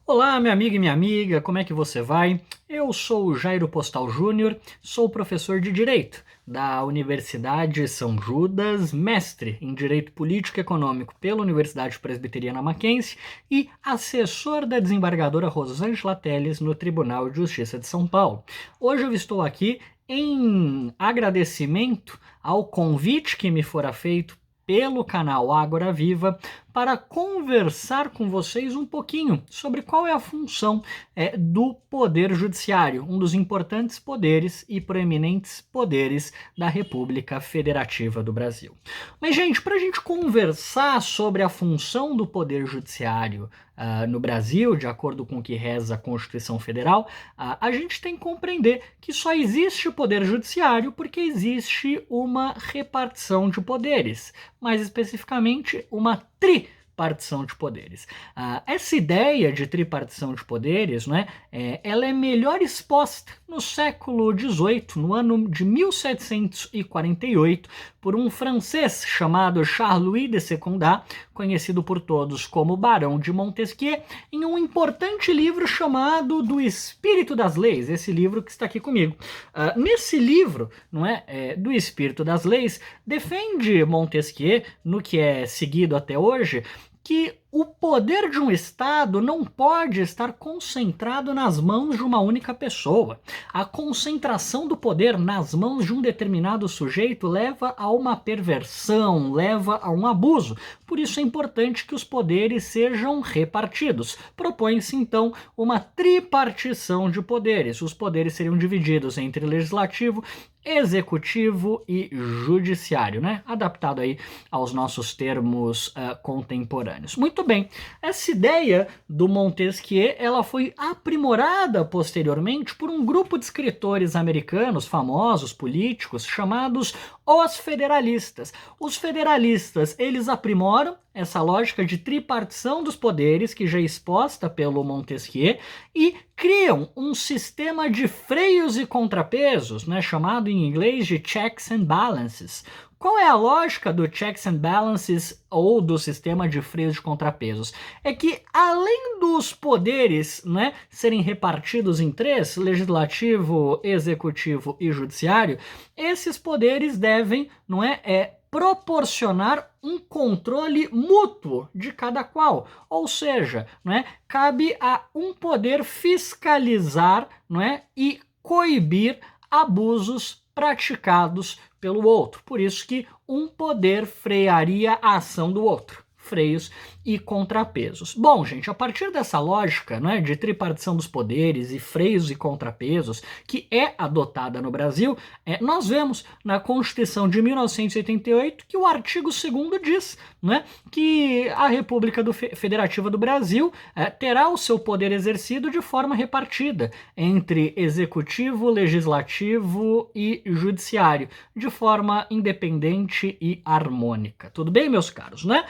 Olá, minha amiga e minha amiga, como é que você vai? Eu sou o Jairo Postal Júnior, sou professor de Direito da Universidade São Judas, mestre em Direito Político e Econômico pela Universidade Presbiteriana Mackenzie e assessor da desembargadora Rosângela Telles no Tribunal de Justiça de São Paulo. Hoje eu estou aqui em agradecimento ao convite que me fora feito pelo canal Ágora Viva para conversar com vocês um pouquinho sobre qual é a função do Poder Judiciário, um dos importantes poderes e proeminentes poderes da República Federativa do Brasil. Mas, gente, para a gente conversar sobre a função do Poder Judiciário no Brasil, de acordo com o que reza a Constituição Federal, a gente tem que compreender que só existe o Poder Judiciário porque existe uma repartição de poderes, mais especificamente uma tripartição de poderes. Essa ideia de tripartição de poderes, né, ela é melhor exposta no século XVIII, no ano de 1748, por um francês chamado Charles-Louis de Secondat, conhecido por todos como Barão de Montesquieu, em um importante livro chamado Do Espírito das Leis, esse livro que está aqui comigo. Nesse livro, não é, do Espírito das Leis, defende Montesquieu, no que é seguido até hoje, que o poder de um Estado não pode estar concentrado nas mãos de uma única pessoa. A concentração do poder nas mãos de um determinado sujeito leva a uma perversão, leva a um abuso. Por isso é importante que os poderes sejam repartidos. Propõe-se, então, uma tripartição de poderes. Os poderes seriam divididos entre legislativo, executivo e judiciário, né? Adaptado aí aos nossos termos contemporâneos. Muito bem, essa ideia do Montesquieu, ela foi aprimorada posteriormente por um grupo de escritores americanos famosos, políticos, chamados os federalistas. Os federalistas, eles aprimoram essa lógica de tripartição dos poderes, que já é exposta pelo Montesquieu, e criam um sistema de freios e contrapesos, né, chamado em inglês de checks and balances. Qual é a lógica do checks and balances ou do sistema de freios de contrapesos? É que, além dos poderes, né, serem repartidos em três, legislativo, executivo e judiciário, esses poderes devem, não é, proporcionar um controle mútuo de cada qual. Ou seja, não é, cabe a um poder fiscalizar, não é, e coibir abusos praticados pelo outro. Por isso que um poder frearia a ação do outro. Freios e contrapesos. Bom, gente, a partir dessa lógica, né, de tripartição dos poderes e freios e contrapesos, que é adotada no Brasil, nós vemos na Constituição de 1988 que o artigo 2º diz, né, que a República Federativa do Brasil terá o seu poder exercido de forma repartida entre executivo, legislativo e judiciário, de forma independente e harmônica. Tudo bem, meus caros, né?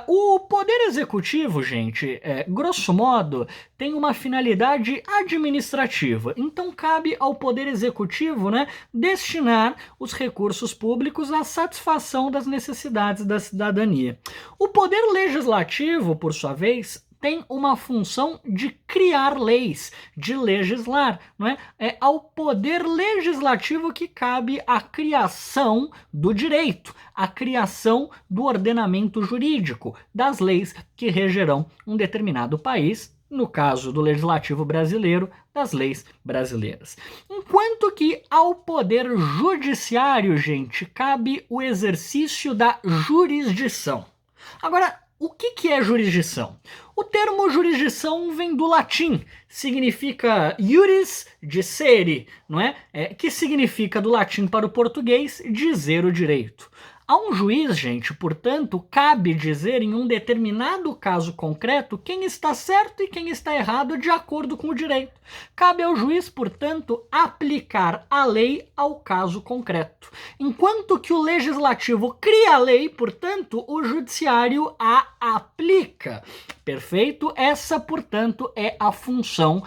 O poder executivo, gente, grosso modo, tem uma finalidade administrativa. Então cabe ao poder executivo, né, destinar os recursos públicos à satisfação das necessidades da cidadania. O poder legislativo, por sua vez, tem uma função de criar leis, de legislar, não é? É ao poder legislativo que cabe a criação do direito, a criação do ordenamento jurídico, das leis que regerão um determinado país, no caso do legislativo brasileiro, das leis brasileiras. Enquanto que ao poder judiciário, gente, cabe o exercício da jurisdição. Agora, o que é jurisdição? O termo jurisdição vem do latim, significa iuris dicere, não é? Que significa do latim para o português dizer o direito. A um juiz, gente, portanto, cabe dizer em um determinado caso concreto quem está certo e quem está errado de acordo com o direito. Cabe ao juiz, portanto, aplicar a lei ao caso concreto. Enquanto que o legislativo cria a lei, portanto, o judiciário a aplica. Perfeito? Essa, portanto, é a função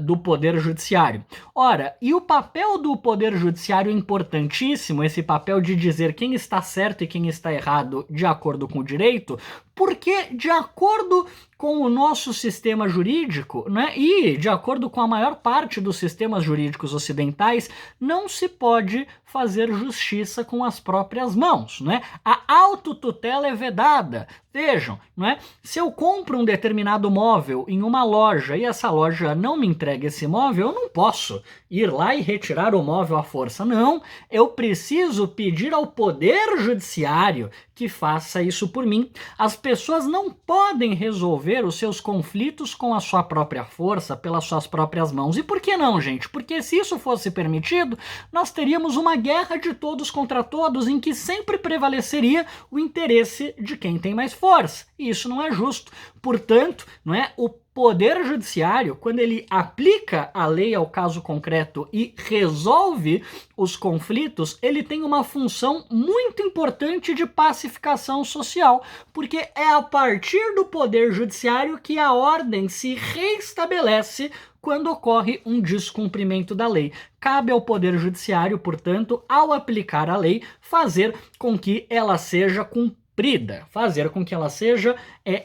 do Poder Judiciário. Ora, e o papel do Poder Judiciário é importantíssimo, esse papel de dizer quem está certo e quem está errado de acordo com o direito, Porque, de acordo com o nosso sistema jurídico, né, e de acordo com a maior parte dos sistemas jurídicos ocidentais, não se pode fazer justiça com as próprias mãos, né? A autotutela é vedada. Vejam, não é? Se eu compro um determinado móvel em uma loja e essa loja não me entrega esse móvel, eu não posso ir lá e retirar o móvel à força. Não, eu preciso pedir ao Poder Judiciário que faça isso por mim. As pessoas não podem resolver os seus conflitos com a sua própria força, pelas suas próprias mãos. E por que não, gente? Porque se isso fosse permitido, nós teríamos uma guerra de todos contra todos, em que sempre prevaleceria o interesse de quem tem mais força. E isso não é justo. Portanto, não é, o Poder Judiciário, quando ele aplica a lei ao caso concreto e resolve os conflitos, ele tem uma função muito importante de pacificação social, porque é a partir do Poder Judiciário que a ordem se reestabelece quando ocorre um descumprimento da lei. Cabe ao Poder Judiciário, portanto, ao aplicar a lei, fazer com que ela seja cumprida, fazer com que ela seja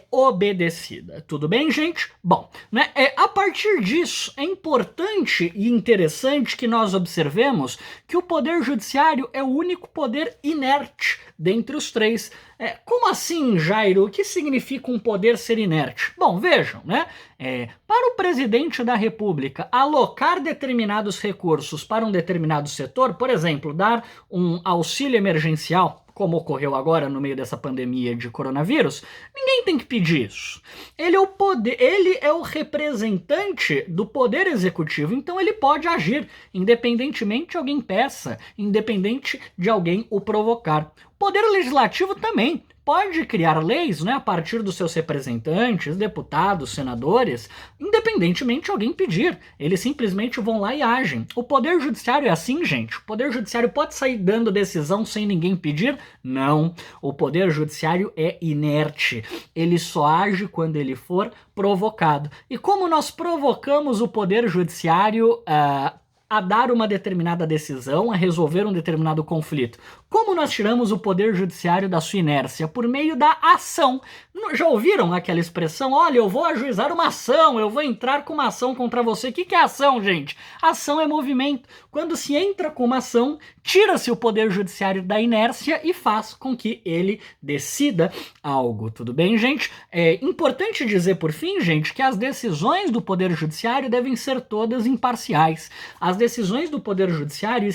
obedecida. Tudo bem, gente? Bom, né, a partir disso, é importante e interessante que nós observemos que o Poder Judiciário é o único poder inerte dentre os três. Como assim, Jairo? O que significa um poder ser inerte? Bom, vejam, né? Para o presidente da República alocar determinados recursos para um determinado setor, por exemplo, dar um auxílio emergencial, como ocorreu agora no meio dessa pandemia de coronavírus, ninguém tem que pedir isso. Ele é o representante do poder executivo, então ele pode agir, independentemente de alguém peça, independente de alguém o provocar. O poder legislativo também pode criar leis, né, a partir dos seus representantes, deputados, senadores, independentemente de alguém pedir. Eles simplesmente vão lá e agem. O Poder Judiciário é assim, gente. O Poder Judiciário pode sair dando decisão sem ninguém pedir? Não. O Poder Judiciário é inerte. Ele só age quando ele for provocado. E como nós provocamos o Poder Judiciário a dar uma determinada decisão, a resolver um determinado conflito? Como nós tiramos o Poder Judiciário da sua inércia? Por meio da ação. Já ouviram aquela expressão? Olha, eu vou ajuizar uma ação, eu vou entrar com uma ação contra você. O que é ação, gente? Ação é movimento. Quando se entra com uma ação, tira-se o Poder Judiciário da inércia e faz com que ele decida algo. Tudo bem, gente? É importante dizer, por fim, gente, que as decisões do Poder Judiciário devem ser todas imparciais. As decisões do Poder Judiciário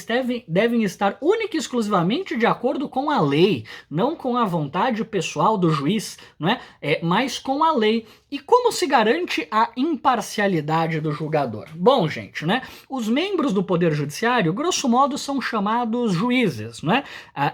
devem estar única e exclusivamente de acordo com a lei, não com a vontade pessoal do juiz, não é? Mas com a lei. E como se garante a imparcialidade do julgador? Bom, gente, né? Os membros do Poder Judiciário, grosso modo, são chamados juízes, né?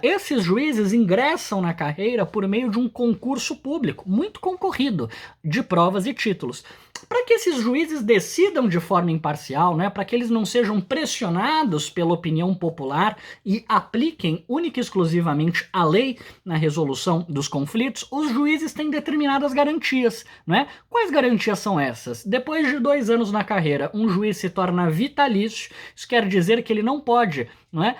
Esses juízes ingressam na carreira por meio de um concurso público, muito concorrido, de provas e títulos. Para que esses juízes decidam de forma imparcial, né, para que eles não sejam pressionados pela opinião popular e apliquem única e exclusivamente a lei na resolução dos conflitos, os juízes têm determinadas garantias, né? Quais garantias são essas? Depois de 2 anos na carreira, um juiz se torna vitalício. Isso quer dizer que ele não pode, não é,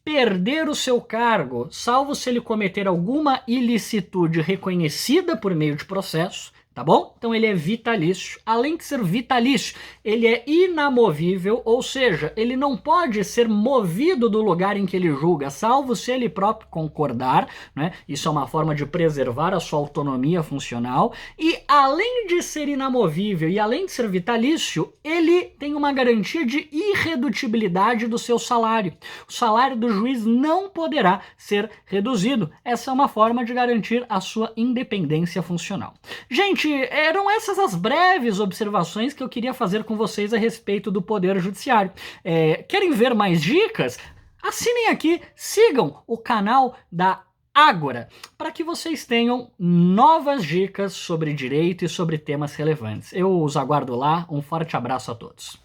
perder o seu cargo, salvo se ele cometer alguma ilicitude reconhecida por meio de processo. Tá bom? Então ele é vitalício. Além de ser vitalício, ele é inamovível, ou seja, ele não pode ser movido do lugar em que ele julga, salvo se ele próprio concordar, né? Isso é uma forma de preservar a sua autonomia funcional. E além de ser inamovível e além de ser vitalício, ele tem uma garantia de irredutibilidade do seu salário. O salário do juiz não poderá ser reduzido. Essa é uma forma de garantir a sua independência funcional. Gente, eram essas as breves observações que eu queria fazer com vocês a respeito do Poder Judiciário. Querem ver mais dicas? Assinem aqui, sigam o canal da Ágora, para que vocês tenham novas dicas sobre direito e sobre temas relevantes. Eu os aguardo lá, um forte abraço a todos.